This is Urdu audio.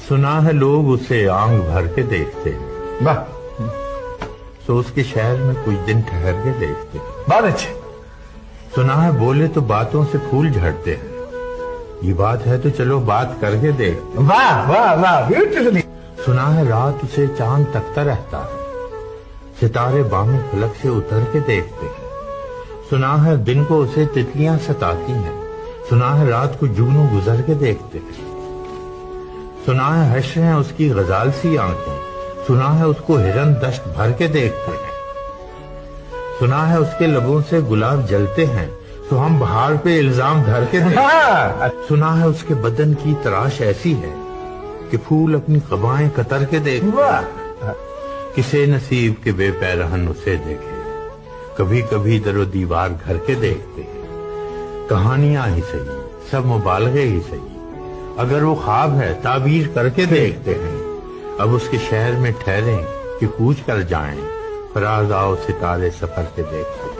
سنا ہے لوگ اسے آنکھ بھر کے دیکھتے ہیں، واہ، سو اس کے شہر میں کچھ دن ٹھہر کے دیکھتے ہیں۔ بہت اچھے۔ سنا ہے بولے تو باتوں سے پھول جھڑتے ہیں، یہ بات ہے تو چلو بات کر کے دیکھتے ہیں۔ واہ واہ واہ، بیوٹیفلی۔ سنا ہے رات اسے چاند تکتا رہتا ہے، ستارے بام فلک سے اتر کے دیکھتے ہیں۔ سنا ہے دن کو اسے تتلیاں ستاتی ہیں، سنا ہے رات کو جگنو گزر کے دیکھتے ہیں۔ سنا ہے حشر ہیں اس کی غزال سی آنکھیں، سنا ہے اس کو ہرن دشت بھر کے دیکھتے ہیں۔ سنا ہے اس کے لبوں سے گلاب جلتے ہیں، تو ہم بہار پہ الزام دھر کے دیکھتے ہیں۔ سنا ہے اس کے بدن کی تراش ایسی ہے کہ پھول اپنی قبائیں قطر کے دیکھتے ہیں۔ کسے نصیب کے بے پیرہن اسے دیکھے، کبھی کبھی در و دیوار گھر کے دیکھتے ہیں۔ کہانیاں ہی صحیح، سب مبالغے ہی صحیح، اگر وہ خواب ہے تعبیر کر کے دیکھتے ہیں۔ اب اس کے شہر میں ٹھہریں کہ کوچ کر جائیں، فراز آؤ ستارے سفر کے دیکھتے ہیں۔